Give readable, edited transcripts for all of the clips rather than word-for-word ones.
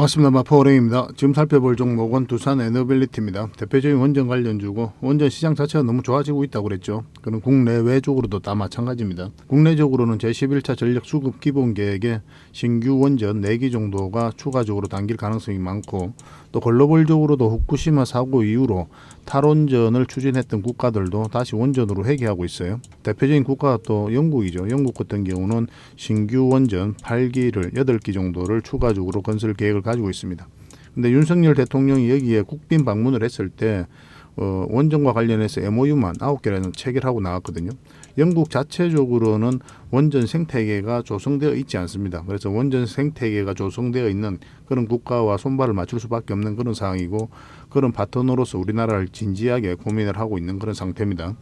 반갑습니다. 마포호랭입니다. 지금 살펴볼 종목은 두산 에너빌리티입니다. 대표적인 원전 관련주고 원전 시장 자체가 너무 좋아지고 있다고 그랬죠. 그럼 국내외적으로도 다 마찬가지입니다. 국내적으로는 제11차 전력 수급 기본 계획에 신규 원전 4기 정도가 추가적으로 당길 가능성이 많고, 또 글로벌적으로도 후쿠시마 사고 이후로 탈원전을 추진했던 국가들도 다시 원전으로 회귀하고 있어요. 대표적인 국가가 또 영국이죠. 영국 같은 경우는 신규 원전 8기를 8기 정도를 추가적으로 건설 계획을 가지고 있습니다. 근데 윤석열 대통령이 여기에 국빈 방문을 했을 때 원전과 관련해서 MOU만 9개라는 체결하고 나왔거든요. 영국 자체적으로는 원전 생태계가 조성되어 있지 않습니다. 그래서 원전 생태계가 조성되어 있는 그런 국가와 손발을 맞출 수밖에 없는 그런 상황이고, 그런 파트너로서 우리나라를 진지하게 고민을 하고 있는 그런 상태입니다.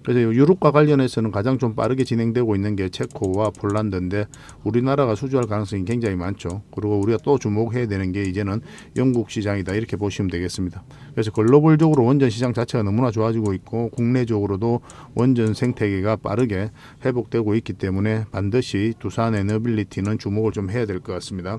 그래서 유럽과 관련해서는 가장 좀 빠르게 진행되고 있는 게 체코와 폴란드인데, 우리나라가 수주할 가능성이 굉장히 많죠. 그리고 우리가 또 주목해야 되는 게 이제는 영국 시장이다, 이렇게 보시면 되겠습니다. 그래서 글로벌적으로 원전 시장 자체가 너무나 좋아지고 있고, 국내적으로도 원전 생태계가 빠르게 회복되고 있기 때문에 반드시 두산 에너빌리티는 주목을 좀 해야 될 것 같습니다.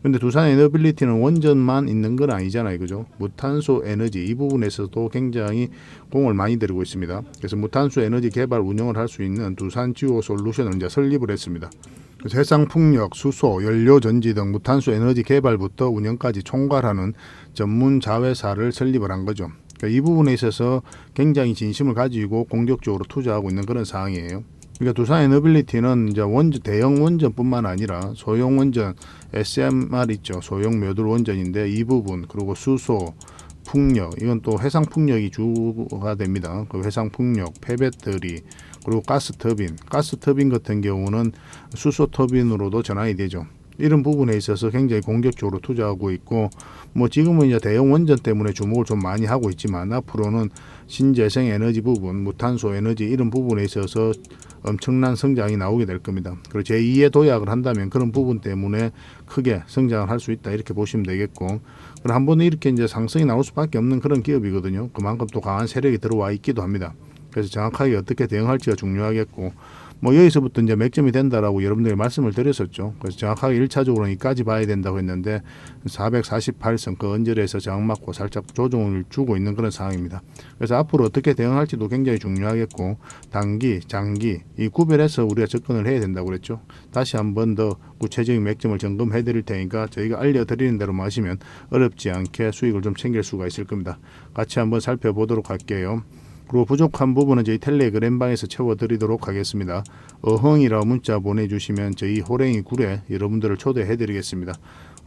근데 두산 에너빌리티는 원전만 있는 건 아니잖아요, 그죠? 무탄소 에너지 이 부분에서도 굉장히 공을 많이 들이고 있습니다. 그래서 무탄소 에너지 개발 운영을 할 수 있는 두산 지오 솔루션을 이제 설립을 했습니다. 그래서 해상 풍력, 수소, 연료 전지 등 무탄소 에너지 개발부터 운영까지 총괄하는 전문 자회사를 설립을 한 거죠. 그러니까 이 부분에 있어서 굉장히 진심을 가지고 공격적으로 투자하고 있는 그런 상황이에요. 그러니까 두산 에너빌리티는 이제 원전, 대형 원전뿐만 아니라 소형 원전, SMR 있죠. 소형 묘들 원전인데 이 부분, 그리고 수소, 풍력, 이건 또 해상 풍력이 주가 됩니다. 그 해상 풍력, 폐배터리, 그리고 가스 터빈 같은 경우는 수소 터빈으로도 전환이 되죠. 이런 부분에 있어서 굉장히 공격적으로 투자하고 있고, 뭐 지금은 이제 대형 원전 때문에 주목을 좀 많이 하고 있지만, 앞으로는 신재생 에너지 부분, 무탄소 에너지 이런 부분에 있어서 엄청난 성장이 나오게 될 겁니다. 그리고 제2의 도약을 한다면 그런 부분 때문에 크게 성장을 할 수 있다, 이렇게 보시면 되겠고, 그럼 한 번은 이렇게 이제 상승이 나올 수밖에 없는 그런 기업이거든요. 그만큼 또 강한 세력이 들어와 있기도 합니다. 그래서 정확하게 어떻게 대응할지가 중요하겠고, 뭐 여기서부터 이제 맥점이 된다라고 여러분들이 말씀을 드렸었죠. 그래서 정확하게 1차적으로는 이까지 봐야 된다고 했는데 448선 그 언저리에서 저항 맞고 살짝 조정을 주고 있는 그런 상황입니다. 그래서 앞으로 어떻게 대응할지도 굉장히 중요하겠고, 단기, 장기 이 구별해서 우리가 접근을 해야 된다고 그랬죠. 다시 한 번 더 구체적인 맥점을 점검해 드릴 테니까 저희가 알려드리는 대로 마시면 어렵지 않게 수익을 좀 챙길 수가 있을 겁니다. 같이 한번 살펴보도록 할게요. 그리고 부족한 부분은 저희 텔레그램방에서 채워드리도록 하겠습니다. 어흥이라고 문자 보내주시면 저희 호랭이 굴에 여러분들을 초대해드리겠습니다.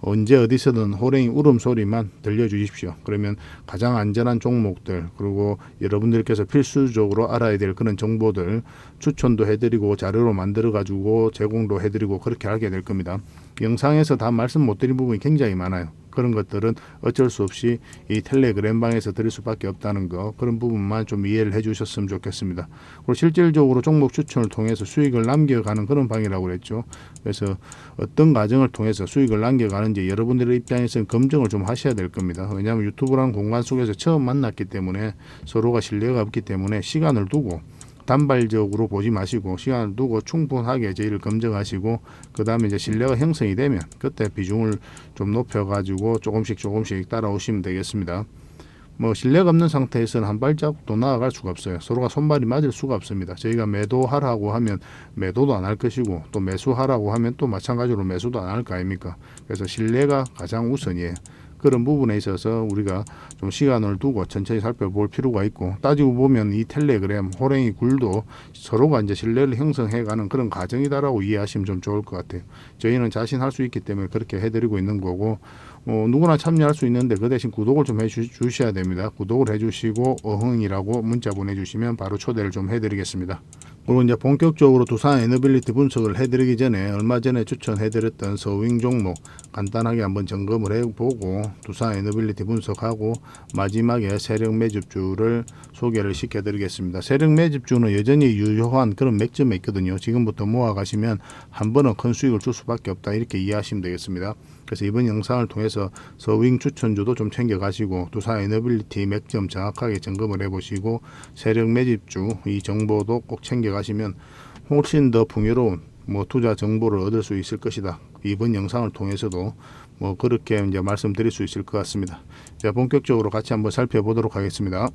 언제 어디서든 호랭이 울음소리만 들려주십시오. 그러면 가장 안전한 종목들, 그리고 여러분들께서 필수적으로 알아야 될 그런 정보들 추천도 해드리고 자료로 만들어가지고 제공도 해드리고 그렇게 하게 될 겁니다. 영상에서 다 말씀 못 드린 부분이 굉장히 많아요. 그런 것들은 어쩔 수 없이 이 텔레그램방에서 드릴 수밖에 없다는 거, 그런 부분만 좀 이해를 해주셨으면 좋겠습니다. 그리고 실질적으로 종목 추천을 통해서 수익을 남겨가는 그런 방이라고 그랬죠. 그래서 어떤 과정을 통해서 수익을 남겨가는지 여러분들의 입장에서는 검증을 좀 하셔야 될 겁니다. 왜냐하면 유튜브라는 공간 속에서 처음 만났기 때문에 서로가 신뢰가 없기 때문에 시간을 두고 단발적으로 보지 마시고 시간을 두고 충분하게 저희를 검증하시고, 그 다음에 이제 신뢰가 형성이 되면 그때 비중을 좀 높여가지고 조금씩 따라오시면 되겠습니다. 뭐 신뢰가 없는 상태에서는 한 발자국도 나아갈 수가 없어요. 서로가 손발이 맞을 수가 없습니다. 저희가 매도하라고 하면 매도도 안 할 것이고, 또 매수하라고 하면 또 마찬가지로 매수도 안 할 거 아닙니까? 그래서 신뢰가 가장 우선이에요. 그런 부분에 있어서 우리가 좀 시간을 두고 천천히 살펴볼 필요가 있고, 따지고 보면 이 텔레그램 호랭이 굴도 서로가 이제 신뢰를 형성해가는 그런 과정이다라고 이해하시면 좀 좋을 것 같아요. 저희는 자신할 수 있기 때문에 그렇게 해드리고 있는 거고, 누구나 참여할 수 있는데 그 대신 구독을 좀 해주셔야 됩니다. 구독을 해주시고 어흥이라고 문자 보내주시면 바로 초대를 좀 해드리겠습니다. 그리고 이제 본격적으로 두산 에너빌리티 분석을 해드리기 전에 얼마 전에 추천해드렸던 서윙 종목 간단하게 한번 점검을 해보고 두산 에너빌리티 분석하고 마지막에 세력 매집주를 소개를 시켜드리겠습니다. 세력 매집주는 여전히 유효한 그런 맥점에 있거든요. 지금부터 모아가시면 한 번은 큰 수익을 줄 수밖에 없다, 이렇게 이해하시면 되겠습니다. 그래서 이번 영상을 통해서 서윙 추천주도 좀 챙겨가시고 두산 에너빌리티 맥점 정확하게 점검을 해보시고 세력 매집주 이 정보도 꼭 챙겨가시면 훨씬 더 풍요로운 뭐 투자 정보를 얻을 수 있을 것이다. 이번 영상을 통해서도 뭐 그렇게 이제 말씀드릴 수 있을 것 같습니다. 자, 본격적으로 같이 한번 살펴보도록 하겠습니다.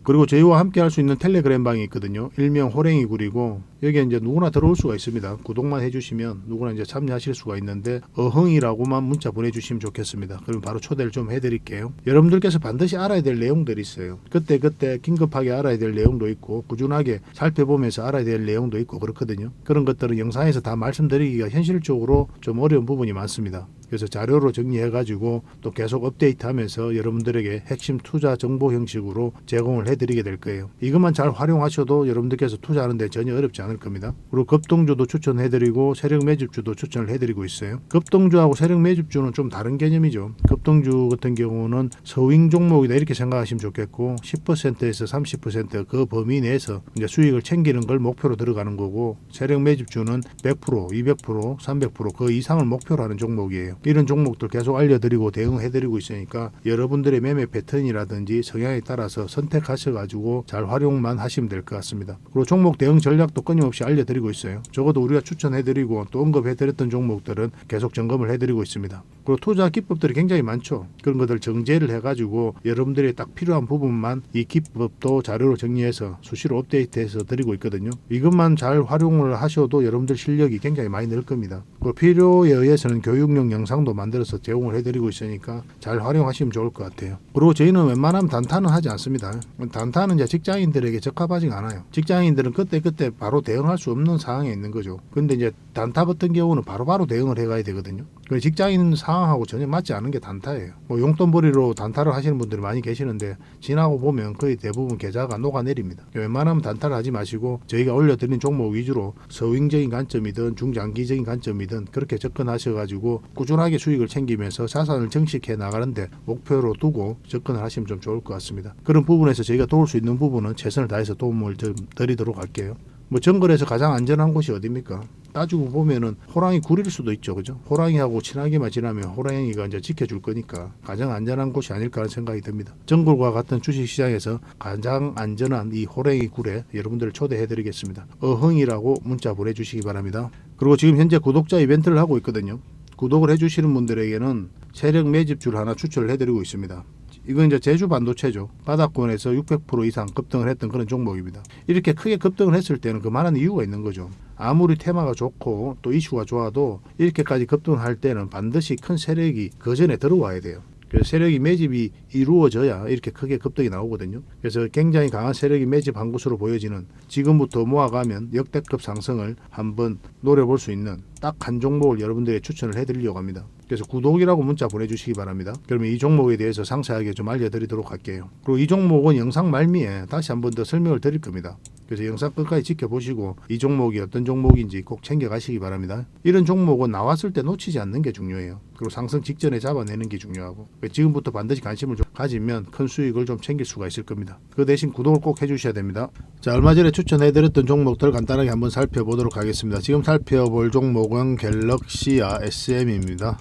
그리고 저희와 함께 할 수 있는 텔레그램 방이 있거든요. 일명 호랭이 굴이고 여기에 이제 누구나 들어올 수가 있습니다. 구독만 해주시면 누구나 이제 참여하실 수가 있는데 어흥이라고만 문자 보내주시면 좋겠습니다. 그럼 바로 초대를 좀 해드릴게요. 여러분들께서 반드시 알아야 될 내용들이 있어요. 그때 긴급하게 알아야 될 내용도 있고 꾸준하게 살펴보면서 알아야 될 내용도 있고 그렇거든요. 그런 것들은 영상에서 다 말씀드리기가 현실적으로 좀 어려운 부분이 많습니다. 그래서 자료로 정리해가지고 또 계속 업데이트하면서 여러분들에게 핵심 투자 정보 형식으로 제공을 해드리게 될 거예요. 이것만 잘 활용하셔도 여러분들께서 투자하는데 전혀 어렵지 않을 겁니다. 그리고 급등주도 추천해드리고 세력 매집주도 추천을 해드리고 있어요. 급등주하고 세력 매집주는 좀 다른 개념이죠. 급등주 같은 경우는 서윙 종목이다 이렇게 생각하시면 좋겠고 10%에서 30%그 범위 내에서 이제 수익을 챙기는 걸 목표로 들어가는 거고 세력 매집주는 100%, 200%, 300%그 이상을 목표로 하는 종목이에요. 이런 종목들 계속 알려드리고 대응해드리고 있으니까 여러분들의 매매 패턴이라든지 성향에 따라서 선택하셔가지고 잘 활용만 하시면 될 것 같습니다. 그리고 종목 대응 전략도 끊임없이 알려드리고 있어요. 적어도 우리가 추천해드리고 또 언급해드렸던 종목들은 계속 점검을 해드리고 있습니다. 그리고 투자 기법들이 굉장히 많죠. 그런 것들 정제를 해가지고 여러분들이 딱 필요한 부분만 이 기법도 자료로 정리해서 수시로 업데이트해서 드리고 있거든요. 이것만 잘 활용을 하셔도 여러분들 실력이 굉장히 많이 늘 겁니다. 그리고 필요에 의해서는 교육용 영상도 만들어서 제공을 해드리고 있으니까 잘 활용하시면 좋을 것 같아요. 그리고 저희는 웬만하면 단타는 하지 않습니다. 단타는 이제 직장인들에게 적합하지 않아요. 직장인들은 그때 바로 대응할 수 없는 상황에 있는 거죠. 근데 이제 단타 같은 경우는 바로바로 대응을 해가야 되거든요. 직장인 상황하고 전혀 맞지 않은 게 단타예요. 뭐 용돈벌이로 단타를 하시는 분들이 많이 계시는데 지나고 보면 거의 대부분 계좌가 녹아내립니다. 웬만하면 단타를 하지 마시고 저희가 올려드린 종목 위주로 서윙적인 관점이든 중장기적인 관점이든 그렇게 접근하셔가지고 꾸준하게 수익을 챙기면서 자산을 정식해 나가는데 목표로 두고 접근을 하시면 좀 좋을 것 같습니다. 그런 부분에서 저희가 도울 수 있는 부분은 최선을 다해서 도움을 좀 드리도록 할게요. 뭐 정글에서 가장 안전한 곳이 어디입니까? 따지고 보면은 호랑이 굴일 수도 있죠, 그죠? 호랑이하고 친하게만 지나면 호랑이가 이제 지켜줄 거니까 가장 안전한 곳이 아닐까 하는 생각이 듭니다. 정글과 같은 주식시장에서 가장 안전한 이 호랑이 굴에 여러분들을 초대해드리겠습니다. 어흥이라고 문자 보내주시기 바랍니다. 그리고 지금 현재 구독자 이벤트를 하고 있거든요. 구독을 해주시는 분들에게는 세력 매집주를 하나 추천을 해드리고 있습니다. 이건 이제 제주 반도체죠. 바닥권에서 600% 이상 급등을 했던 그런 종목입니다. 이렇게 크게 급등을 했을 때는 그만한 이유가 있는 거죠. 아무리 테마가 좋고 또 이슈가 좋아도 이렇게까지 급등할 때는 반드시 큰 세력이 그 전에 들어와야 돼요. 그래서 세력이 매집이 이루어져야 이렇게 크게 급등이 나오거든요. 그래서 굉장히 강한 세력이 매집한 것으로 보여지는 지금부터 모아가면 역대급 상승을 한번 노려볼 수 있는 딱 한 종목을 여러분들에게 추천을 해드리려고 합니다. 그래서 구독이라고 문자 보내주시기 바랍니다. 그러면 이 종목에 대해서 상세하게 좀 알려드리도록 할게요. 그리고 이 종목은 영상 말미에 다시 한번 더 설명을 드릴 겁니다. 그래서 영상 끝까지 지켜보시고 이 종목이 어떤 종목인지 꼭 챙겨가시기 바랍니다. 이런 종목은 나왔을 때 놓치지 않는 게 중요해요. 그리고 상승 직전에 잡아내는 게 중요하고 지금부터 반드시 관심을 좀 가지면 큰 수익을 좀 챙길 수가 있을 겁니다. 그 대신 구독을 꼭 해주셔야 됩니다. 자, 얼마 전에 추천해드렸던 종목들 간단하게 한번 살펴보도록 하겠습니다. 지금 살펴볼 종목은 갤럭시아 SM입니다.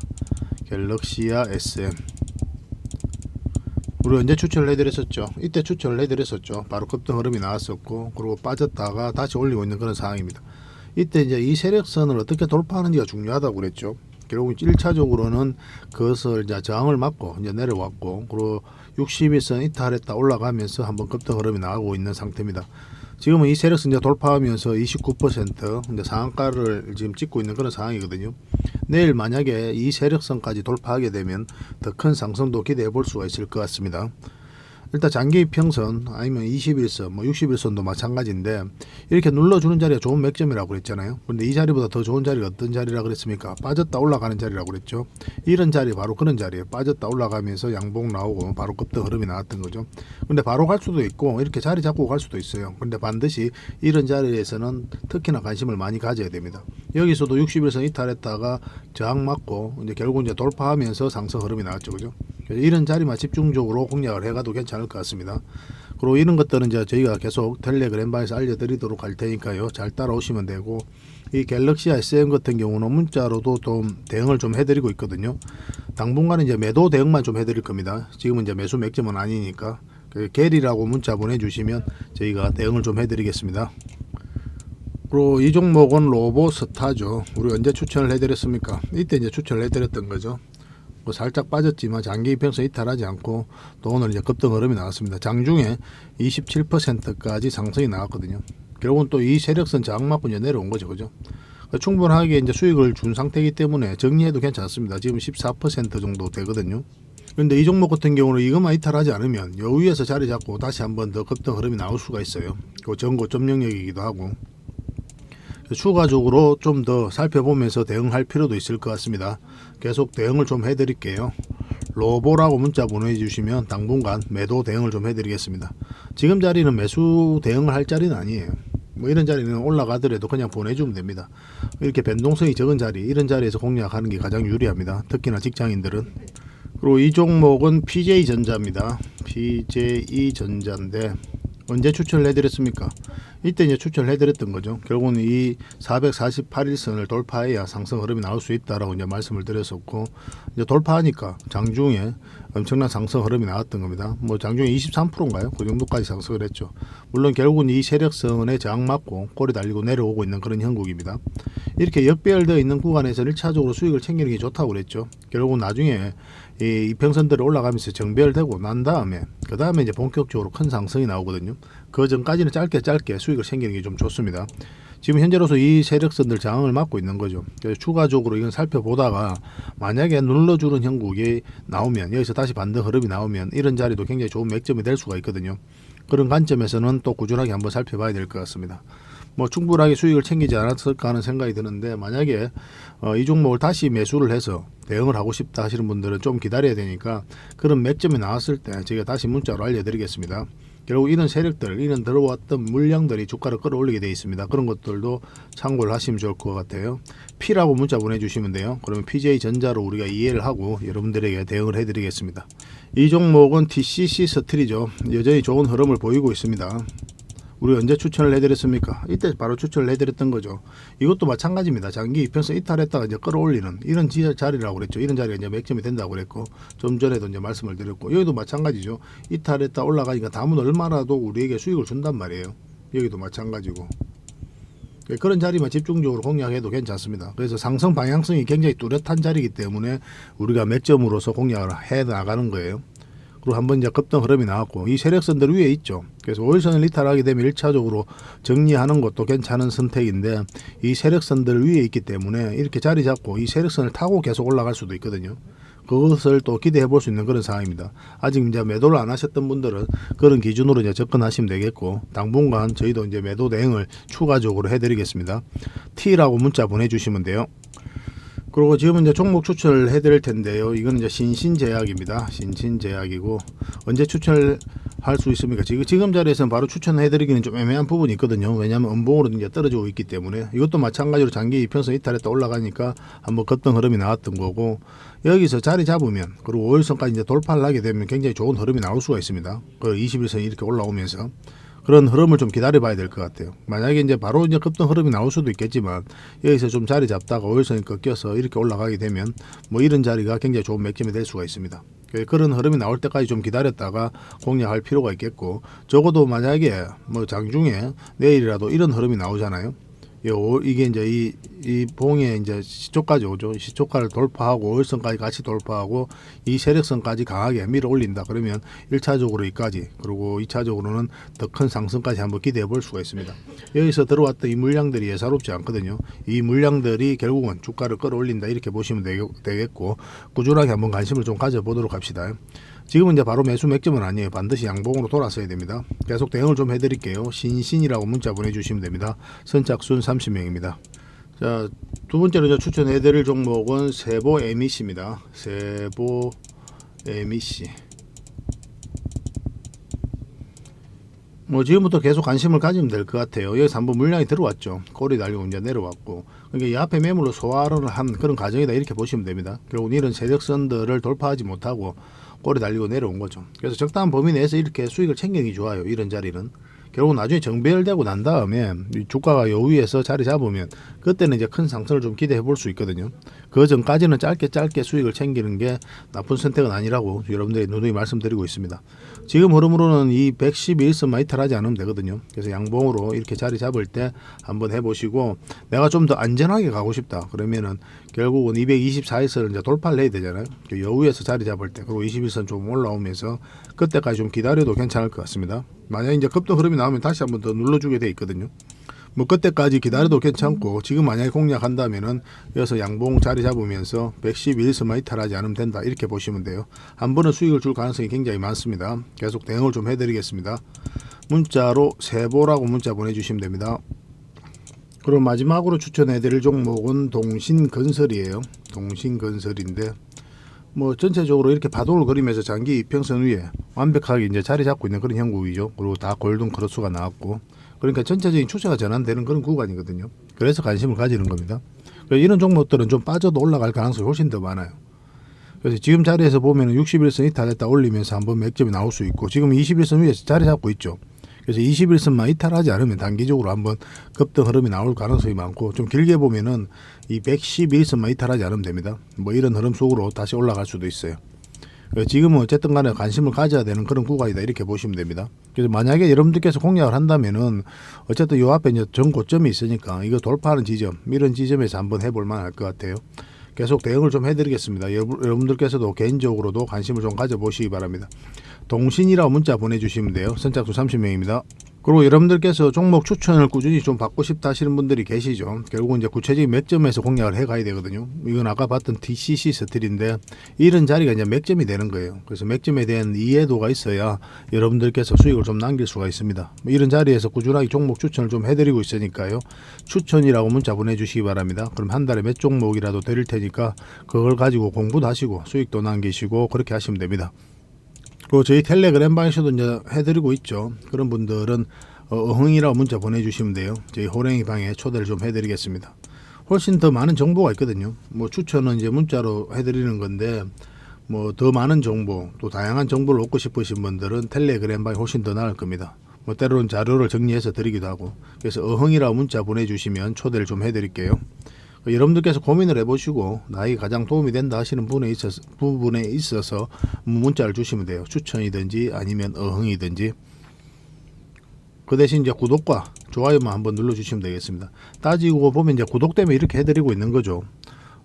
갤럭시아 SM. 우리 언제 추천을 해드렸었죠? 이때 추천을 해드렸었죠. 바로 급등 흐름이 나왔었고, 그리고 빠졌다가 다시 올리고 있는 그런 상황입니다. 이때 이제 이 세력선을 어떻게 돌파하는지가 중요하다고 그랬죠. 결국 1차적으로는 그것을 이제 저항을 맞고 이제 내려왔고, 그리고 60일선 이탈했다 올라가면서 한번 급등 흐름이 나오고 있는 상태입니다. 지금은 이 세력선 이제 돌파하면서 29% 이제 상한가를 지금 찍고 있는 그런 상황이거든요. 내일 만약에 이 세력선까지 돌파하게 되면 더 큰 상승도 기대해 볼 수가 있을 것 같습니다. 일단 장기 평선 아니면 21선, 60일선도 마찬가지인데 이렇게 눌러주는 자리가 좋은 맥점이라고 그랬잖아요. 그런데 이 자리보다 더 좋은 자리가 어떤 자리라고 그랬습니까? 빠졌다 올라가는 자리라고 그랬죠. 이런 자리 바로 그런 자리에 빠졌다 올라가면서 양봉 나오고 바로 급등 흐름이 나왔던 거죠. 근데 바로 갈 수도 있고 이렇게 자리 잡고 갈 수도 있어요. 근데 반드시 이런 자리에서는 특히나 관심을 많이 가져야 됩니다. 여기서도 60일선 이탈했다가 저항 맞고 이제 결국 이제 돌파하면서 상승 흐름이 나왔죠, 그죠? 이런 자리만 집중적으로 공략을 해가도 괜찮을 것 같습니다. 그리고 이런 것들은 이제 저희가 계속 텔레그램방에서 알려드리도록 할 테니까요. 잘 따라오시면 되고, 이 갤럭시 SM 같은 경우는 문자로도 좀 대응을 좀 해드리고 있거든요. 당분간은 이제 매도 대응만 좀 해드릴 겁니다. 지금은 이제 매수 맥점은 아니니까 갤이라고 문자 보내주시면 저희가 대응을 좀 해드리겠습니다. 그리고 이 종목은 로보스타죠. 우리 언제 추천을 해드렸습니까? 이때 이제 추천을 해드렸던 거죠. 뭐 살짝 빠졌지만 장기 이평선 이탈하지 않고 또 오늘 이제 급등 흐름이 나왔습니다. 장중에 27%까지 상승이 나왔거든요. 결국은 또 이 세력선 저항 맞고 이제 내려온 거죠, 그죠? 충분하게 이제 수익을 준 상태이기 때문에 정리해도 괜찮습니다. 지금 14% 정도 되거든요. 그런데 이 종목 같은 경우는 이것만 이탈하지 않으면 요 위에서 자리 잡고 다시 한번 더 급등 흐름이 나올 수가 있어요. 그 전고점 영역이기도 하고. 추가적으로 좀 더 살펴보면서 대응할 필요도 있을 것 같습니다. 계속 대응을 좀 해드릴게요. 로보라고 문자 보내주시면 당분간 매도 대응을 좀 해드리겠습니다. 지금 자리는 매수 대응을 할 자리는 아니에요. 뭐 이런 자리는 올라가더라도 그냥 보내주면 됩니다. 이렇게 변동성이 적은 자리, 이런 자리에서 공략하는 게 가장 유리합니다. 특히나 직장인들은. 그리고 이 종목은 PJ전자입니다. PJ전자인데 언제 추천을 해드렸습니까? 이때 이제 추천을 해드렸던 거죠. 결국은 이 448일선을 돌파해야 상승 흐름이 나올 수 있다라고 이제 말씀을 드렸었고, 이제 돌파하니까 장중에 엄청난 상승 흐름이 나왔던 겁니다. 뭐 장중에 23%인가요? 그 정도까지 상승을 했죠. 물론 결국은 이 세력선에 저항 맞고 꼬리 달리고 내려오고 있는 그런 형국입니다. 이렇게 역배열되어 있는 구간에서 1차적으로 수익을 챙기는 게 좋다고 그랬죠. 결국은 나중에 이 이평선들이 올라가면서 정배열되고 난 다음에 그 다음에 이제 본격적으로 큰 상승이 나오거든요. 그 전까지는 짧게 수익을 챙기는 게 좀 좋습니다. 지금 현재로서 이 세력선들 저항을 막고 있는 거죠. 그래서 추가적으로 이건 살펴보다가 만약에 눌러주는 형국이 나오면, 여기서 다시 반등 흐름이 나오면 이런 자리도 굉장히 좋은 맥점이 될 수가 있거든요. 그런 관점에서는 또 꾸준하게 한번 살펴봐야 될 것 같습니다. 뭐 충분하게 수익을 챙기지 않았을까 하는 생각이 드는데, 만약에 이 종목을 다시 매수를 해서 대응을 하고 싶다 하시는 분들은 좀 기다려야 되니까 그런 맥점이 나왔을 때 제가 다시 문자로 알려드리겠습니다. 결국 이런 세력들, 이런 들어왔던 물량들이 주가를 끌어올리게 되어 있습니다. 그런 것들도 참고를 하시면 좋을 것 같아요. P라고 문자 보내주시면 돼요. 그러면 PJ전자로 우리가 이해를 하고 여러분들에게 대응을 해드리겠습니다. 이 종목은 TCC 스틸이죠. 여전히 좋은 흐름을 보이고 있습니다. 우리 언제 추천을 해드렸습니까? 이때 바로 추천을 해드렸던 거죠. 이것도 마찬가지입니다. 장기 이평선 이탈했다가 이제 끌어올리는 이런 자리라고 그랬죠. 이런 자리가 이제 맥점이 된다고 그랬고, 좀 전에도 이제 말씀을 드렸고, 여기도 마찬가지죠. 이탈했다 올라가니까 다음은 얼마라도 우리에게 수익을 준단 말이에요. 여기도 마찬가지고. 그런 자리만 집중적으로 공략해도 괜찮습니다. 그래서 상승 방향성이 굉장히 뚜렷한 자리이기 때문에 우리가 맥점으로서 공략을 해 나가는 거예요. 그리고 한번 이제 급등 흐름이 나왔고, 이 세력선들 위에 있죠. 그래서 5일선을 이탈하게 되면 1차적으로 정리하는 것도 괜찮은 선택인데, 이 세력선들 위에 있기 때문에 이렇게 자리 잡고 이 세력선을 타고 계속 올라갈 수도 있거든요. 그것을 또 기대해 볼 수 있는 그런 상황입니다. 아직 이제 매도를 안 하셨던 분들은 그런 기준으로 이제 접근하시면 되겠고, 당분간 저희도 이제 매도 대응을 추가적으로 해드리겠습니다. T라고 문자 보내주시면 돼요. 그리고 지금은 이제 종목 추천을 해드릴 텐데요. 이건 이제 신신제약입니다. 신신제약이고, 언제 추천을 할 수 있습니까? 지금 자리에서는 바로 추천해드리기는 좀 애매한 부분이 있거든요. 왜냐하면 음봉으로 이제 떨어지고 있기 때문에. 이것도 마찬가지로 장기 이평선 이탈했다 올라가니까 한번 급등 흐름이 나왔던 거고, 여기서 자리 잡으면, 그리고 5일선까지 이제 돌파를 하게 되면 굉장히 좋은 흐름이 나올 수가 있습니다. 그 21선이 이렇게 올라오면서. 그런 흐름을 좀 기다려 봐야 될 것 같아요. 만약에 이제 바로 이제 급등 흐름이 나올 수도 있겠지만, 여기서 좀 자리 잡다가 5일선이 꺾여서 이렇게 올라가게 되면 뭐 이런 자리가 굉장히 좋은 맥점이 될 수가 있습니다. 그런 흐름이 나올 때까지 좀 기다렸다가 공략할 필요가 있겠고, 적어도 만약에 뭐 장중에 내일이라도 이런 흐름이 나오잖아요. 이게 이제 이 봉에 이제 시초까지 오죠. 시초가를 돌파하고 5일선까지 같이 돌파하고 이 세력선까지 강하게 밀어 올린다. 그러면 1차적으로 여기까지, 그리고 2차적으로는 더 큰 상승까지 한번 기대해 볼 수가 있습니다. 여기서 들어왔던 이 물량들이 예사롭지 않거든요. 이 물량들이 결국은 주가를 끌어올린다, 이렇게 보시면 되겠고, 꾸준하게 한번 관심을 좀 가져보도록 합시다. 지금은 이제 바로 매수 맥점은 아니에요. 반드시 양봉으로 돌았어야 됩니다. 계속 대응을 좀 해드릴게요. 신신이라고 문자 보내주시면 됩니다. 선착순 30명입니다. 자, 두 번째로 추천해드릴 종목은 세보 MEC입니다. 세보 MEC. 뭐 지금부터 계속 관심을 가지면 될 것 같아요. 여기서 한번 물량이 들어왔죠. 꼬리 달리고 이제 내려왔고, 그러니까 이 앞에 매물로 소화를 한 그런 과정이다, 이렇게 보시면 됩니다. 결국 이런 세력선들을 돌파하지 못하고 꼬리 달리고 내려온 거죠. 그래서 적당한 범위 내에서 이렇게 수익을 챙기기 좋아요. 이런 자리는 결국 나중에 정배열되고 난 다음에 이 주가가 요 위에서 자리 잡으면 그때는 이제 큰 상승을 좀 기대해 볼 수 있거든요. 그 전까지는 짧게 수익을 챙기는 게 나쁜 선택은 아니라고 여러분들이 누누이 말씀드리고 있습니다. 지금 흐름으로는 이 112일선만 이탈하지 않으면 되거든요. 그래서 양봉으로 이렇게 자리 잡을 때 한번 해보시고, 내가 좀 더 안전하게 가고 싶다 그러면은 결국은 224일선을 이제 돌파를 해야 되잖아요. 요 위에서 자리 잡을 때, 그리고 21선 좀 올라오면서 그때까지 좀 기다려도 괜찮을 것 같습니다. 만약에 이제 급등 흐름이 나오면 다시 한번 더 눌러주게 돼 있거든요. 뭐 그때까지 기다려도 괜찮고, 지금 만약에 공략한다면은 여기서 양봉 자리 잡으면서 111선만 이탈하지 않으면 된다, 이렇게 보시면 돼요. 한 번은 수익을 줄 가능성이 굉장히 많습니다. 계속 대응을 좀 해드리겠습니다. 문자로 세보라고 문자 보내주시면 됩니다. 그럼 마지막으로 추천해드릴 종목은 동신건설이에요. 동신건설인데 뭐 전체적으로 이렇게 바둑을 그리면서 장기 이평선 위에 완벽하게 이제 자리 잡고 있는 그런 형국이죠. 그리고 다 골든 크로스가 나왔고, 그러니까 전체적인 추세가 전환되는 그런 구간이거든요. 그래서 관심을 가지는 겁니다. 이런 종목들은 좀 빠져도 올라갈 가능성이 훨씬 더 많아요. 그래서 지금 자리에서 보면 61선 이탈했다 올리면서 한번 맥점이 나올 수 있고, 지금 21선 위에서 자리 잡고 있죠. 그래서 21선만 이탈하지 않으면 단기적으로 한번 급등 흐름이 나올 가능성이 많고, 좀 길게 보면은 이 111선만 이탈하지 않으면 됩니다. 뭐 이런 흐름 속으로 다시 올라갈 수도 있어요. 지금은 어쨌든 간에 관심을 가져야 되는 그런 구간이다, 이렇게 보시면 됩니다. 그래서 만약에 여러분들께서 공략을 한다면은 어쨌든 요 앞에 이제 전고점이 있으니까 이거 돌파하는 지점, 이런 지점에서 한번 해볼 만할 것 같아요. 계속 대응을 좀 해드리겠습니다. 여러분들께서도 개인적으로도 관심을 좀 가져보시기 바랍니다. 동신이라고 문자 보내주시면 돼요. 선착순 30명입니다. 그리고 여러분들께서 종목 추천을 꾸준히 좀 받고 싶다 하시는 분들이 계시죠. 결국은 이제 구체적인 맥점에서 공략을 해 가야 되거든요. 이건 아까 봤던 TCC 스틸인데 이런 자리가 이제 맥점이 되는 거예요. 그래서 맥점에 대한 이해도가 있어야 여러분들께서 수익을 좀 남길 수가 있습니다. 이런 자리에서 꾸준하게 종목 추천을 좀 해드리고 있으니까요. 추천이라고 문자 보내주시기 바랍니다. 그럼 한 달에 몇 종목이라도 드릴 테니까 그걸 가지고 공부도 하시고 수익도 남기시고 그렇게 하시면 됩니다. 그리고 저희 텔레그램 방에서도 이제 해드리고 있죠. 그런 분들은 어흥이라고 문자 보내주시면 돼요. 저희 호랭이 방에 초대를 좀 해드리겠습니다. 훨씬 더 많은 정보가 있거든요. 뭐 추천은 이제 문자로 해드리는 건데, 뭐 더 많은 정보, 또 다양한 정보를 얻고 싶으신 분들은 텔레그램 방이 훨씬 더 나을 겁니다. 뭐 때로는 자료를 정리해서 드리기도 하고, 그래서 어흥이라고 문자 보내주시면 초대를 좀 해드릴게요. 여러분들께서 고민을 해보시고 나에게 가장 도움이 된다 하시는 부분에 있어서 문자를 주시면 돼요. 추천이든지 아니면 어흥이든지. 그 대신 이제 구독과 좋아요만 한번 눌러주시면 되겠습니다. 따지고 보면 이제 구독 때문에 이렇게 해드리고 있는 거죠.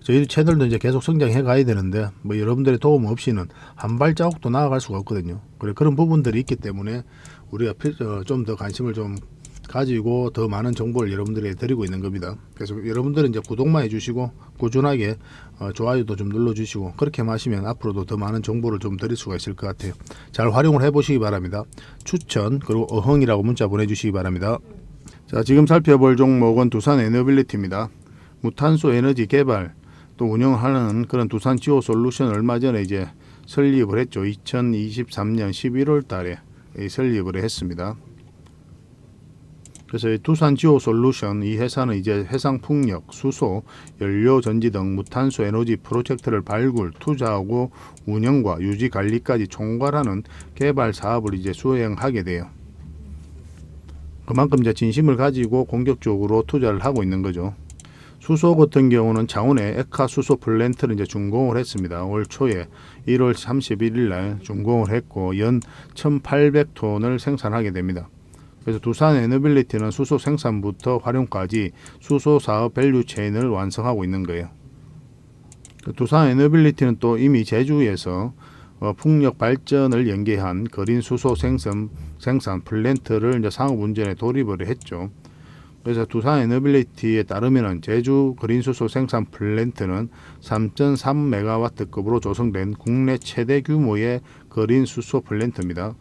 저희 채널도 이제 계속 성장해 가야 되는데, 뭐 여러분들의 도움 없이는 한 발자국도 나아갈 수가 없거든요. 그런 부분들이 있기 때문에 우리가 좀 더 관심을 좀 가지고 더 많은 정보를 여러분들에게 드리고 있는 겁니다. 그래서 여러분들은 이제 구독만 해주시고 꾸준하게 좋아요도 좀 눌러주시고, 그렇게 하시면 앞으로도 더 많은 정보를 좀 드릴 수가 있을 것 같아요. 잘 활용을 해보시기 바랍니다. 추천 그리고 어흥이라고 문자 보내주시기 바랍니다. 자, 지금 살펴볼 종목은 두산 에너빌리티입니다. 무탄소 에너지 개발 또 운영하는 그런 두산 지오 솔루션, 얼마 전에 이제 설립을 했죠. 2023년 11월 달에 설립을 했습니다. 그래서 두산 지오 솔루션, 이 회사는 이제 해상 풍력, 수소, 연료 전지 등 무탄소 에너지 프로젝트를 발굴, 투자하고 운영과 유지 관리까지 총괄하는 개발 사업을 이제 수행하게 돼요. 그만큼 이제 진심을 가지고 공격적으로 투자를 하고 있는 거죠. 수소 같은 경우는 창원에 에카 수소 플랜트를 이제 준공을 했습니다. 올 초에 1월 31일 날 준공을 했고 연 1,800톤을 생산하게 됩니다. 그래서 두산 에너빌리티는 수소 생산부터 활용까지 수소 사업 밸류 체인을 완성하고 있는 거예요. 두산 에너빌리티는 또 이미 제주에서 풍력 발전을 연계한 그린 수소 생산 플랜트를 이제 상업 운전에 돌입을 했죠. 그래서 두산 에너빌리티에 따르면 제주 그린 수소 생산 플랜트는 3.3메가와트급으로 조성된 국내 최대 규모의 그린 수소 플랜트입니다.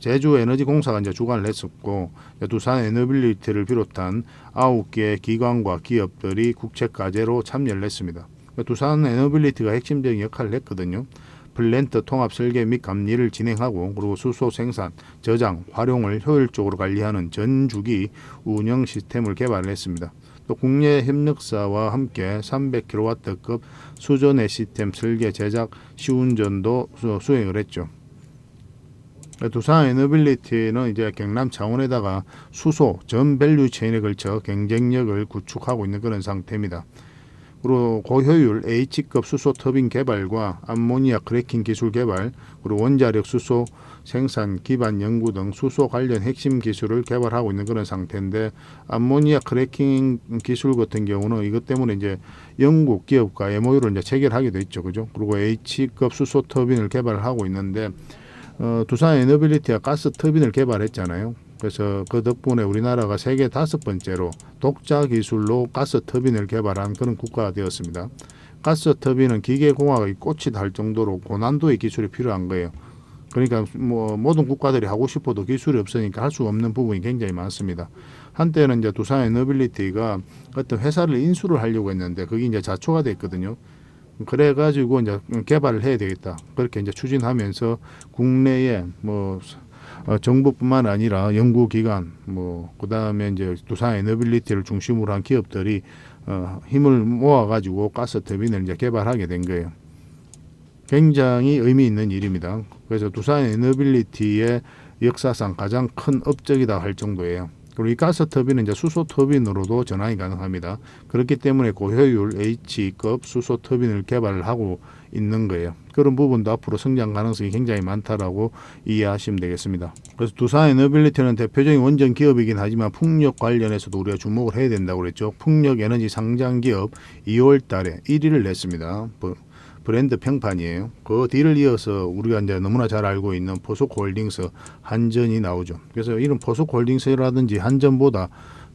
제주 에너지 공사가 이제 주관을 했었고, 두산 에너빌리티를 비롯한 9개 기관과 기업들이 국책 과제로 참여를 했습니다. 두산 에너빌리티가 핵심적인 역할을 했거든요. 플랜트 통합 설계 및 감리를 진행하고, 그리고 수소 생산, 저장, 활용을 효율적으로 관리하는 전주기 운영 시스템을 개발을 했습니다. 또 국내 협력사와 함께 300kW급 수전의 시스템 설계, 제작, 시운전도 수행을 했죠. 두산 에너빌리티는 이제 경남 창원에다가 수소 전 밸류 체인에 걸쳐 경쟁력을 구축하고 있는 그런 상태입니다. 그리고 고효율 H급 수소 터빈 개발과 암모니아 크래킹 기술 개발, 그리고 원자력 수소 생산 기반 연구 등 수소 관련 핵심 기술을 개발하고 있는 그런 상태인데, 암모니아 크래킹 기술 같은 경우는 이것 때문에 이제 영국 기업과 MOU를 이제 체결하게 됐죠, 그죠? 그리고 H급 수소 터빈을 개발하고 있는데, 두산 에너빌리티가 가스 터빈을 개발했잖아요. 그래서 그 덕분에 우리나라가 세계 5번째로 독자 기술로 가스 터빈을 개발한 그런 국가가 되었습니다. 가스 터빈은 기계공학의 꽃이 달 정도로 고난도의 기술이 필요한 거예요. 그러니까 뭐 모든 국가들이 하고 싶어도 기술이 없으니까 할 수 없는 부분이 굉장히 많습니다. 한때는 이제 두산 에너빌리티가 어떤 회사를 인수를 하려고 했는데 그게 이제 자초가 됐거든요. 그래가지고 이제 개발을 해야 되겠다. 그렇게 이제 추진하면서 국내에 뭐 정부뿐만 아니라 연구기관, 뭐 그다음에 이제 두산 에너빌리티를 중심으로 한 기업들이 힘을 모아가지고 가스 터빈을 이제 개발하게 된 거예요. 굉장히 의미 있는 일입니다. 그래서 두산 에너빌리티의 역사상 가장 큰 업적이다 할 정도예요. 그리고 이 가스 터빈은 이제 수소 터빈으로도 전환이 가능합니다. 그렇기 때문에 고효율 H급 수소 터빈을 개발을 하고 있는 거예요. 그런 부분도 앞으로 성장 가능성이 굉장히 많다라고 이해하시면 되겠습니다. 그래서 두산 에너빌리티는 대표적인 원전 기업이긴 하지만 풍력 관련해서도 우리가 주목을 해야 된다고 그랬죠. 풍력 에너지 상장 기업 2월 달에 1위를 냈습니다. 브랜드 평판이에요. 그 뒤를 이어서 우리가 이제 너무나 잘 알고 있는 포스코홀딩스, 한전이 나오죠. 그래서 이런 포스코홀딩스라든지 한전보다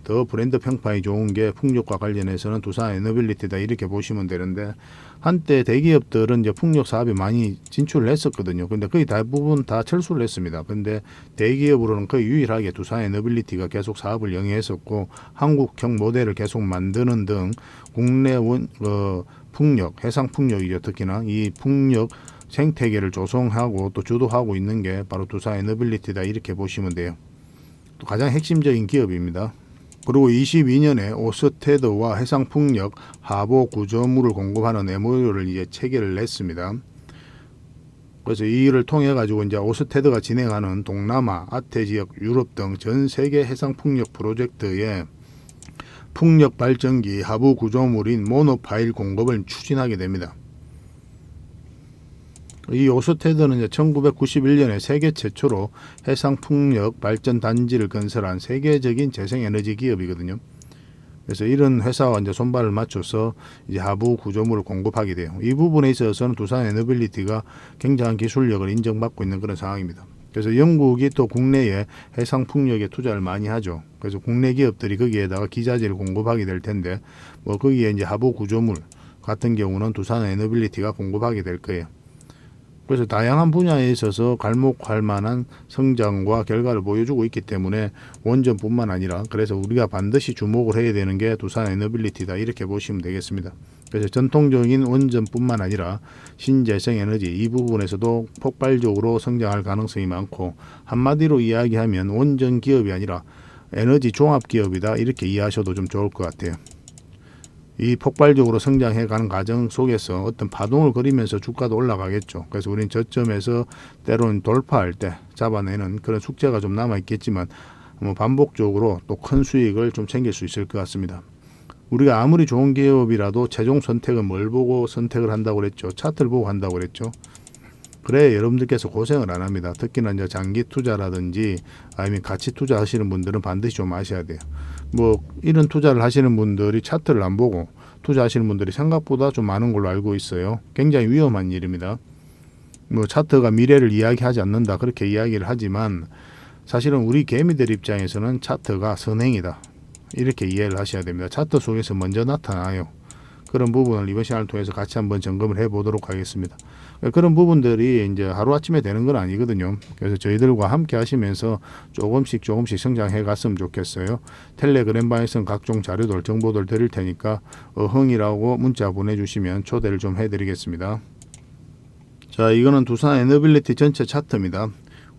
더 브랜드 평판이 좋은 게 풍력과 관련해서는 두산 에너빌리티다 이렇게 보시면 되는데, 한때 대기업들은 이제 풍력 사업에 많이 진출을 했었거든요. 근데 거의 대부분 다 철수를 했습니다. 근데 대기업으로는 거의 유일하게 두산 에너빌리티가 계속 사업을 영위했었고, 한국형 모델을 계속 만드는 등 국내 풍력, 해상 풍력이죠. 특히나 이 풍력 생태계를 조성하고 또 주도하고 있는 게 바로 두산 에너빌리티다 이렇게 보시면 돼요. 또 가장 핵심적인 기업입니다. 그리고 22년에 오스테드와 해상풍력 하보 구조물을 공급하는 MOU를 이제 체결을 했습니다. 그래서 이 일을 통해 가지고 이제 오스테드가 진행하는 동남아, 아태 지역, 유럽 등 전 세계 해상풍력 프로젝트에 풍력 발전기 하부 구조물인 모노파일 공급을 추진하게 됩니다. 이 오스테드는 이제 1991년에 세계 최초로 해상풍력 발전 단지를 건설한 세계적인 재생에너지 기업이거든요. 그래서 이런 회사와 이제 손발을 맞춰서 이제 하부 구조물을 공급하게 돼요. 이 부분에 있어서는 두산 에너빌리티가 굉장한 기술력을 인정받고 있는 그런 상황입니다. 그래서 영국이 또 국내에 해상 풍력에 투자를 많이 하죠. 그래서 국내 기업들이 거기에다가 기자재를 공급하게 될 텐데, 뭐 거기에 이제 하부 구조물 같은 경우는 두산 에너빌리티가 공급하게 될 거예요. 그래서 다양한 분야에 있어서 괄목할 만한 성장과 결과를 보여주고 있기 때문에 원전뿐만 아니라, 그래서 우리가 반드시 주목을 해야 되는 게 두산 에너빌리티다 이렇게 보시면 되겠습니다. 그래서 전통적인 원전뿐만 아니라 신재생 에너지 이 부분에서도 폭발적으로 성장할 가능성이 많고, 한마디로 이야기하면 원전 기업이 아니라 에너지 종합 기업이다 이렇게 이해하셔도 좀 좋을 것 같아요. 이 폭발적으로 성장해가는 과정 속에서 어떤 파동을 그리면서 주가도 올라가겠죠. 그래서 우리는 저점에서 때로는 돌파할 때 잡아내는 그런 숙제가 좀 남아있겠지만, 반복적으로 또 큰 수익을 좀 챙길 수 있을 것 같습니다. 우리가 아무리 좋은 기업이라도 최종 선택은 뭘 보고 선택을 한다고 그랬죠? 차트를 보고 한다고 그랬죠. 그래 여러분들께서 고생을 안 합니다. 특히나 이제 장기 투자라든지 아니면 가치 투자하시는 분들은 반드시 좀 아셔야 돼요. 뭐 이런 투자를 하시는 분들이 차트를 안 보고 투자하시는 분들이 생각보다 좀 많은 걸로 알고 있어요. 굉장히 위험한 일입니다. 뭐 차트가 미래를 이야기하지 않는다 그렇게 이야기를 하지만, 사실은 우리 개미들 입장에서는 차트가 선행이다 이렇게 이해를 하셔야 됩니다. 차트 속에서 먼저 나타나요. 그런 부분을 이번 시간을 통해서 같이 한번 점검을 해보도록 하겠습니다. 그런 부분들이 이제 하루아침에 되는 건 아니거든요. 그래서 저희들과 함께 하시면서 조금씩 성장해 갔으면 좋겠어요. 텔레그램방에서는 각종 자료들, 정보들 드릴 테니까 어흥이라고 문자 보내주시면 초대를 좀 해드리겠습니다. 자, 이거는 두산 에너빌리티 전체 차트입니다.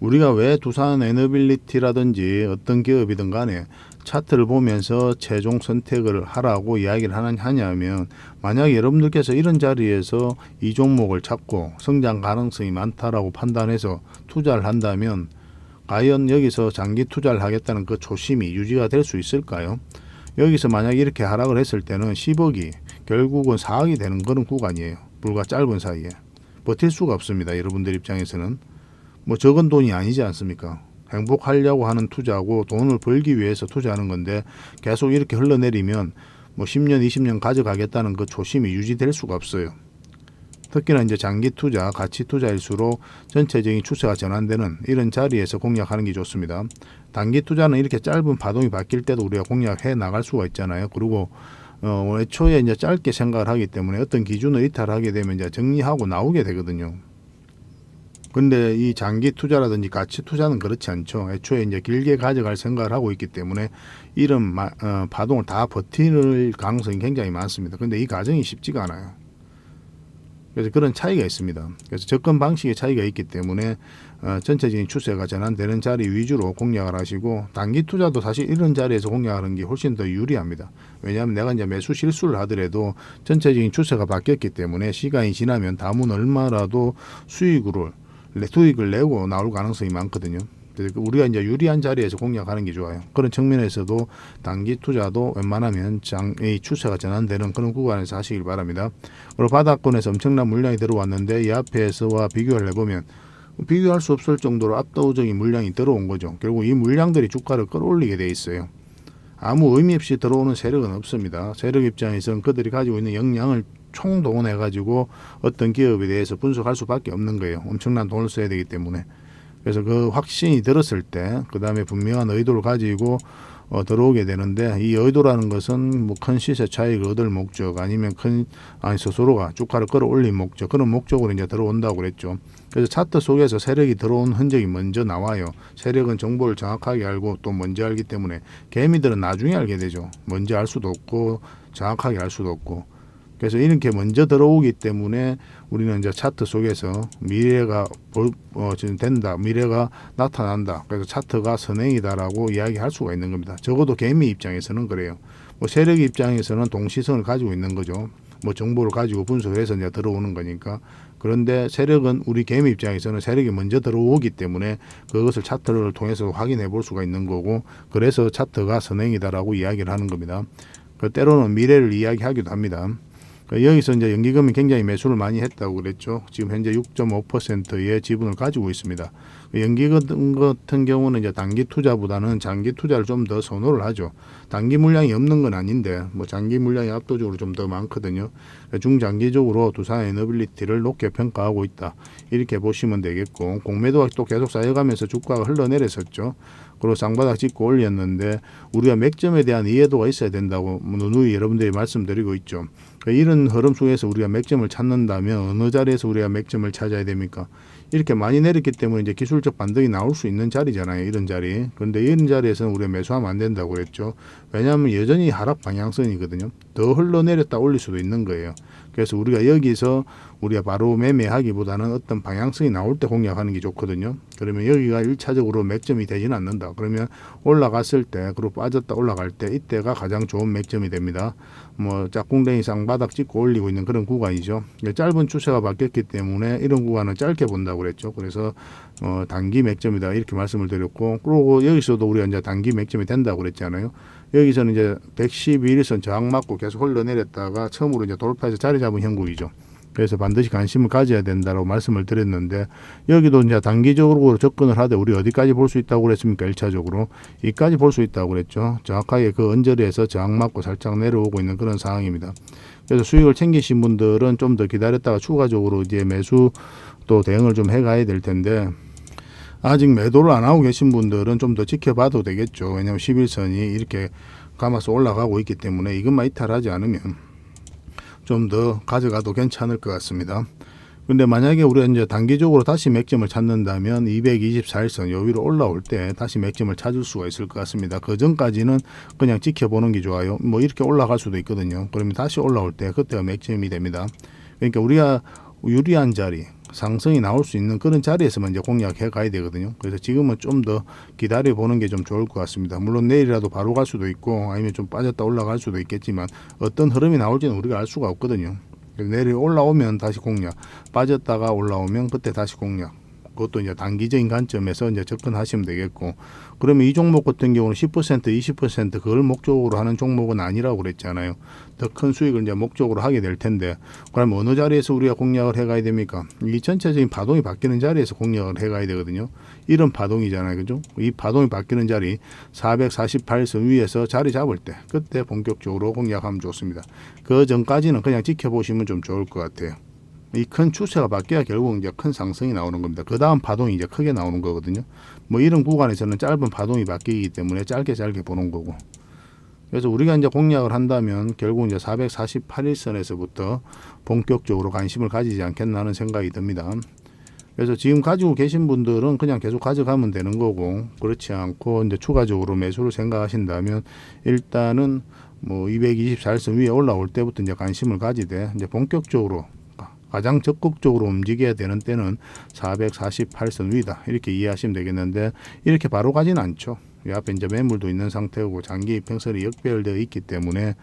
우리가 왜 두산 에너빌리티라든지 어떤 기업이든 간에 차트를 보면서 최종 선택을 하라고 이야기를 하냐면, 만약에 여러분들께서 이런 자리에서 이 종목을 찾고 성장 가능성이 많다라고 판단해서 투자를 한다면 과연 여기서 장기 투자를 하겠다는 그 초심이 유지가 될 수 있을까요? 여기서 만약에 이렇게 하락을 했을 때는 10억이 결국은 4억이 되는 그런 구간이에요. 불과 짧은 사이에 버틸 수가 없습니다. 여러분들 입장에서는 뭐 적은 돈이 아니지 않습니까? 행복하려고 하는 투자고 돈을 벌기 위해서 투자하는 건데, 계속 이렇게 흘러내리면 뭐 10년 20년 가져가겠다는 그 초심이 유지될 수가 없어요. 특히나 이제 장기 투자, 가치 투자일수록 전체적인 추세가 전환되는 이런 자리에서 공략하는 게 좋습니다. 단기 투자는 이렇게 짧은 파동이 바뀔 때도 우리가 공략해 나갈 수가 있잖아요. 그리고 애초에 이제 짧게 생각을 하기 때문에 어떤 기준을 이탈하게 되면 이제 정리하고 나오게 되거든요. 근데 이 장기 투자라든지 가치 투자는 그렇지 않죠. 애초에 이제 길게 가져갈 생각을 하고 있기 때문에 이런 파동을 다 버틸 가능성이 굉장히 많습니다. 근데 이 과정이 쉽지가 않아요. 그래서 그런 차이가 있습니다. 그래서 접근 방식의 차이가 있기 때문에 전체적인 추세가 전환되는 자리 위주로 공략을 하시고, 단기 투자도 사실 이런 자리에서 공략하는 게 훨씬 더 유리합니다. 왜냐하면 내가 이제 매수 실수를 하더라도 전체적인 추세가 바뀌었기 때문에 시간이 지나면 다음은 얼마라도 수익을 내고 나올 가능성이 많거든요. 그래서 우리가 이제 유리한 자리에서 공략하는 게 좋아요. 그런 측면에서도 단기 투자도 웬만하면 이 추세가 전환되는 그런 구간에서 하시길 바랍니다. 그리고 바닥권에서 엄청난 물량이 들어왔는데 이 앞에서와 비교를 해보면 비교할 수 없을 정도로 압도적인 물량이 들어온 거죠. 결국 이 물량들이 주가를 끌어올리게 돼 있어요. 아무 의미 없이 들어오는 세력은 없습니다. 세력 입장에서는 그들이 가지고 있는 역량을 총동원해 가지고 어떤 기업에 대해서 분석할 수밖에 없는 거예요. 엄청난 돈을 써야 되기 때문에. 그래서 그 확신이 들었을 때 그 다음에 분명한 의도를 가지고 들어오게 되는데, 이 의도라는 것은 뭐 큰 시세 차익을 얻을 목적 아니면 스스로가 주가를 끌어올린 목적, 그런 목적으로 이제 들어온다고 그랬죠. 그래서 차트 속에서 세력이 들어온 흔적이 먼저 나와요. 세력은 정보를 정확하게 알고 또 먼저 알기 때문에, 개미들은 나중에 알게 되죠. 먼저 알 수도 없고 정확하게 알 수도 없고. 그래서 이렇게 먼저 들어오기 때문에 우리는 이제 차트 속에서 미래가 된다, 미래가 나타난다, 그래서 차트가 선행이다라고 이야기할 수가 있는 겁니다. 적어도 개미 입장에서는 그래요. 뭐 세력 입장에서는 동시선을 가지고 있는 거죠. 뭐 정보를 가지고 분석을 해서 이제 들어오는 거니까. 그런데 세력은, 우리 개미 입장에서는 세력이 먼저 들어오기 때문에 그것을 차트를 통해서 확인해 볼 수가 있는 거고, 그래서 차트가 선행이다라고 이야기를 하는 겁니다. 때로는 미래를 이야기하기도 합니다. 여기서 이제 연기금이 굉장히 매수를 많이 했다고 그랬죠. 지금 현재 6.5%의 지분을 가지고 있습니다. 연기금 같은 경우는 이제 단기 투자보다는 장기 투자를 좀 더 선호를 하죠. 단기 물량이 없는 건 아닌데 뭐 장기 물량이 압도적으로 좀 더 많거든요. 중장기적으로 두산 에너빌리티를 높게 평가하고 있다, 이렇게 보시면 되겠고, 공매도가 또 계속 쌓여가면서 주가가 흘러내렸었죠. 그리고 쌍바닥 찍고 올렸는데 우리가 맥점에 대한 이해도가 있어야 된다고 누누이 여러분들이 말씀드리고 있죠. 이런 흐름 속에서 우리가 맥점을 찾는다면 어느 자리에서 우리가 맥점을 찾아야 됩니까? 이렇게 많이 내렸기 때문에 이제 기술적 반등이 나올 수 있는 자리잖아요. 이런 자리. 그런데 이런 자리에서는 우리가 매수하면 안 된다고 그랬죠. 왜냐하면 여전히 하락 방향성이거든요. 더 흘러내렸다 올릴 수도 있는 거예요. 그래서 우리가 여기서 우리가 바로 매매하기보다는 어떤 방향성이 나올 때 공략하는 게 좋거든요. 그러면 여기가 1차적으로 맥점이 되지는 않는다. 그러면 올라갔을 때, 그리고 빠졌다 올라갈 때, 이때가 가장 좋은 맥점이 됩니다. 뭐 짝꿍댕이 쌍바닥 찍고 올리고 있는 그런 구간이죠. 짧은 추세가 바뀌었기 때문에 이런 구간은 짧게 본다고 그랬죠. 그래서 단기 맥점이다, 이렇게 말씀을 드렸고, 그리고 여기서도 우리가 이제 단기 맥점이 된다고 그랬잖아요. 여기서는 이제 111일선 저항 맞고 계속 흘러내렸다가 처음으로 이제 돌파해서 자리 잡은 형국이죠. 그래서 반드시 관심을 가져야 된다고 말씀을 드렸는데, 여기도 이제 단기적으로 접근을 하되 우리 어디까지 볼 수 있다고 그랬습니까? 1차적으로 이까지 볼 수 있다고 그랬죠. 정확하게 그 언저리에서 저항 맞고 살짝 내려오고 있는 그런 상황입니다. 그래서 수익을 챙기신 분들은 좀 더 기다렸다가 추가적으로 이제 매수 또 대응을 좀 해가야 될 텐데, 아직 매도를 안 하고 계신 분들은 좀 더 지켜봐도 되겠죠. 왜냐하면 11선이 이렇게 감아서 올라가고 있기 때문에 이것만 이탈하지 않으면 좀 더 가져가도 괜찮을 것 같습니다. 근데 만약에 우리가 이제 단기적으로 다시 맥점을 찾는다면 224일선 요 위로 올라올 때 다시 맥점을 찾을 수가 있을 것 같습니다. 그 전까지는 그냥 지켜보는 게 좋아요. 뭐 이렇게 올라갈 수도 있거든요. 그러면 다시 올라올 때 그때가 맥점이 됩니다. 그러니까 우리가 유리한 자리, 상승이 나올 수 있는 그런 자리에서만 이제 공략해 가야 되거든요. 그래서 지금은 좀 더 기다려 보는 게 좀 좋을 것 같습니다. 물론 내일이라도 바로 갈 수도 있고 아니면 좀 빠졌다 올라갈 수도 있겠지만 어떤 흐름이 나올지는 우리가 알 수가 없거든요. 내일이 올라오면 다시 공략, 빠졌다가 올라오면 그때 다시 공략. 그것도 이제 단기적인 관점에서 이제 접근하시면 되겠고, 그러면 이 종목 같은 경우는 10%, 20% 그걸 목적으로 하는 종목은 아니라고 그랬잖아요. 더 큰 수익을 이제 목적으로 하게 될 텐데, 그럼 어느 자리에서 우리가 공략을 해가야 됩니까? 이 전체적인 파동이 바뀌는 자리에서 공략을 해가야 되거든요. 이런 파동이잖아요, 그죠? 이 파동이 바뀌는 자리 448선 위에서 자리 잡을 때, 그때 본격적으로 공략하면 좋습니다. 그 전까지는 그냥 지켜보시면 좀 좋을 것 같아요. 이 큰 추세가 바뀌어야 결국 이제 큰 상승이 나오는 겁니다. 그 다음 파동이 이제 크게 나오는 거거든요. 뭐 이런 구간에서는 짧은 파동이 바뀌기 때문에 짧게 보는 거고. 그래서 우리가 이제 공략을 한다면 결국 이제 448일선에서부터 본격적으로 관심을 가지지 않겠나 하는 생각이 듭니다. 그래서 지금 가지고 계신 분들은 그냥 계속 가져가면 되는 거고, 그렇지 않고 이제 추가적으로 매수를 생각하신다면 일단은 뭐 224일선 위에 올라올 때부터 이제 관심을 가지되 이제 본격적으로 가장 적극적으로 움직여야 되는 때는 448선 위다 이렇게 이해하시면 되겠는데, 이렇게 바로 가지는 않죠. 이 앞에 이제 매물도 있는 상태고 장기 이평선이 역배열되어 있기 때문에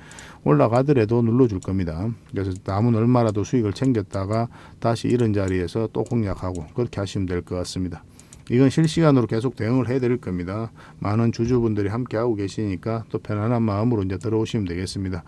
올라가더라도 눌러줄 겁니다. 그래서 남은 얼마라도 수익을 챙겼다가 다시 이런 자리에서 또 공략하고 그렇게 하시면 될 것 같습니다. 이건 실시간으로 계속 대응을 해드릴 겁니다. 많은 주주분들이 함께 하고 계시니까 또 편안한 마음으로 이제 들어오시면 되겠습니다.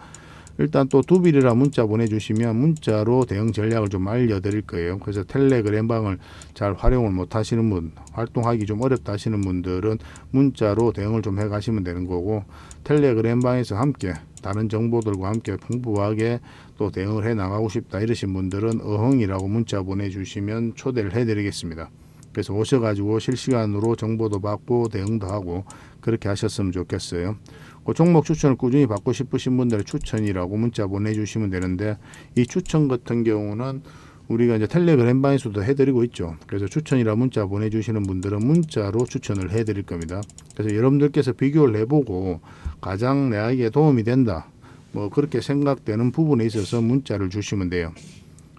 일단 또 두빌이라 문자 보내주시면 문자로 대응 전략을 좀 알려드릴 거예요. 그래서 텔레그램 방을 잘 활용을 못 하시는 분, 활동하기 좀 어렵다 하시는 분들은 문자로 대응을 좀 해가시면 되는 거고, 텔레그램 방에서 함께 다른 정보들과 함께 풍부하게 또 대응을 해 나가고 싶다 이러신 분들은 어흥이라고 문자 보내주시면 초대를 해드리겠습니다. 그래서 오셔가지고 실시간으로 정보도 받고 대응도 하고 그렇게 하셨으면 좋겠어요. 그 종목 추천을 꾸준히 받고 싶으신 분들의 추천이라고 문자 보내주시면 되는데, 이 추천 같은 경우는 우리가 이제 텔레그램 방에서도 해드리고 있죠. 그래서 추천이라 문자 보내주시는 분들은 문자로 추천을 해드릴 겁니다. 그래서 여러분들께서 비교를 해보고 가장 내에게 도움이 된다, 뭐 그렇게 생각되는 부분에 있어서 문자를 주시면 돼요.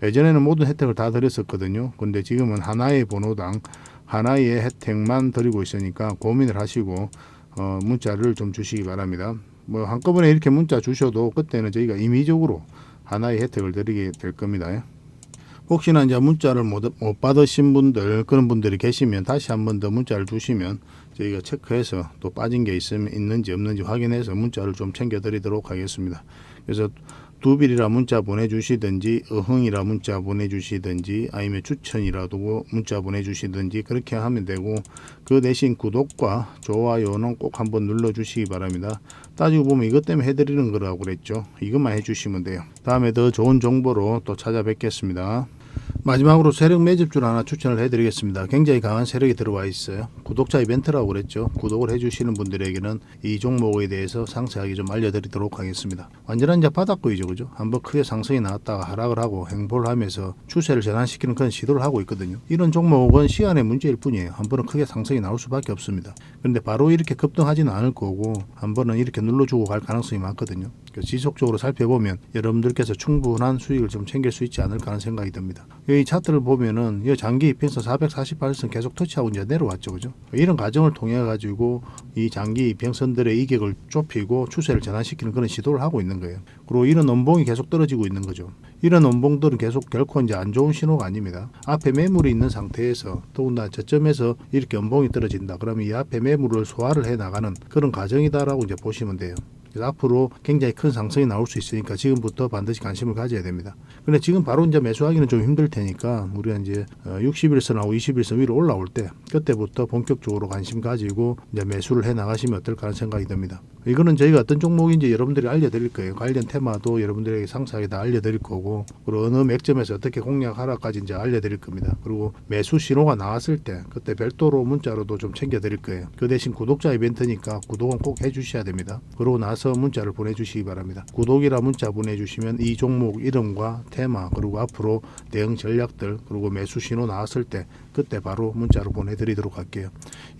예전에는 모든 혜택을 다 드렸었거든요. 근데 지금은 하나의 번호당 하나의 혜택만 드리고 있으니까 고민을 하시고 문자를 좀 주시기 바랍니다. 뭐 한꺼번에 이렇게 문자 주셔도 그때는 저희가 임의적으로 하나의 혜택을 드리게 될 겁니다. 혹시나 이제 문자를 못 받으신 분들, 그런 분들이 계시면 다시 한 번 더 문자를 주시면 저희가 체크해서 또 빠진 게 있는지 없는지 확인해서 문자를 좀 챙겨 드리도록 하겠습니다. 그래서 두빌이라 문자 보내주시든지 어흥이라 문자 보내주시든지 아니면 추천이라도 문자 보내주시든지 그렇게 하면 되고, 그 대신 구독과 좋아요는 꼭 한번 눌러주시기 바랍니다. 따지고 보면 이것 때문에 해드리는 거라고 그랬죠. 이것만 해주시면 돼요. 다음에 더 좋은 정보로 또 찾아뵙겠습니다. 마지막으로 세력 매집줄 하나 추천을 해드리겠습니다. 굉장히 강한 세력이 들어와 있어요. 구독자 이벤트라고 그랬죠. 구독을 해주시는 분들에게는 이 종목에 대해서 상세하게 좀 알려드리도록 하겠습니다. 완전한 이제 바닥구이죠, 그죠? 한번 크게 상승이 나왔다가 하락을 하고 횡보를 하면서 추세를 전환시키는 그런 시도를 하고 있거든요. 이런 종목은 시간의 문제일 뿐이에요. 한 번은 크게 상승이 나올 수밖에 없습니다. 그런데 바로 이렇게 급등하지는 않을 거고 한 번은 이렇게 눌러주고 갈 가능성이 많거든요. 그래서 지속적으로 살펴보면 여러분들께서 충분한 수익을 좀 챙길 수 있지 않을까 하는 생각이 듭니다. 이 차트를 보면은 이 장기 이평선 448선 계속 터치하고 이제 내려왔죠, 그죠? 이런 과정을 통해 가지고 이 장기 이평선들의 이격을 좁히고 추세를 전환시키는 그런 시도를 하고 있는 거예요. 그리고 이런 원봉이 계속 떨어지고 있는 거죠. 이런 원봉들은 계속 결코 이제 안 좋은 신호가 아닙니다. 앞에 매물이 있는 상태에서 더군다나 저점에서 이렇게 원봉이 떨어진다. 그러면 이 앞에 매물을 소화를 해 나가는 그런 과정이다라고 이제 보시면 돼요. 그래서 앞으로 굉장히 큰 상승이 나올 수 있으니까 지금부터 반드시 관심을 가져야 됩니다. 근데 지금 바로 이제 매수하기는 좀 힘들 테니까 우리가 이제 60일선하고 20일선 위로 올라올 때 그때부터 본격적으로 관심 가지고 이제 매수를 해 나가시면 어떨까 하는 생각이 듭니다. 이거는 저희가 어떤 종목인지 여러분들이 알려드릴 거예요. 관련 테마도 여러분들에게 상세하게 다 알려드릴 거고, 그리고 어느 맥점에서 어떻게 공략하라까지 이제 알려드릴 겁니다. 그리고 매수 신호가 나왔을 때 그때 별도로 문자로도 좀 챙겨드릴 거예요. 그 대신 구독자 이벤트니까 구독은 꼭 해주셔야 됩니다. 그러고 나서 문자를 보내주시기 바랍니다. 구독이라 문자 보내주시면 이 종목 이름과 테마, 그리고 앞으로 대응 전략들, 그리고 매수 신호 나왔을 때 그때 바로 문자로 보내드리도록 할게요.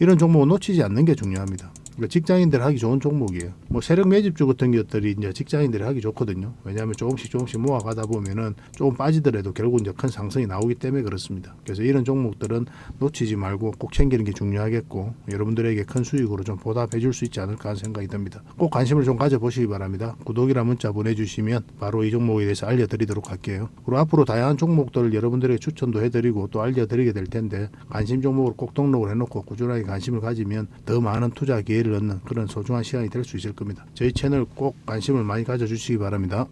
이런 종목은 놓치지 않는 게 중요합니다. 그러니까 직장인들 하기 좋은 종목이에요. 뭐 세력 매집주 같은 것들이 이제 직장인들이 하기 좋거든요. 왜냐하면 조금씩 모아가다 보면은 조금 빠지더라도 결국 이제 큰 상승이 나오기 때문에 그렇습니다. 그래서 이런 종목들은 놓치지 말고 꼭 챙기는 게 중요하겠고 여러분들에게 큰 수익으로 좀 보답해 줄 수 있지 않을까 하는 생각이 듭니다. 꼭 관심을 좀 가져보시기 바랍니다. 구독이라 문자 보내주시면 바로 이 종목에 대해서 알려드리도록 할게요. 그리고 앞으로 다양한 종목들을 여러분들에게 추천도 해드리고 또 알려드리게 될 텐데 관심 종목을 꼭 등록을 해놓고 꾸준하게 관심을 가지면 더 많은 투자 기회를 얻는 그런 소중한 시간이 될 수 있을 겁니다. 저희 채널 꼭 관심을 많이 가져주시기 바랍니다.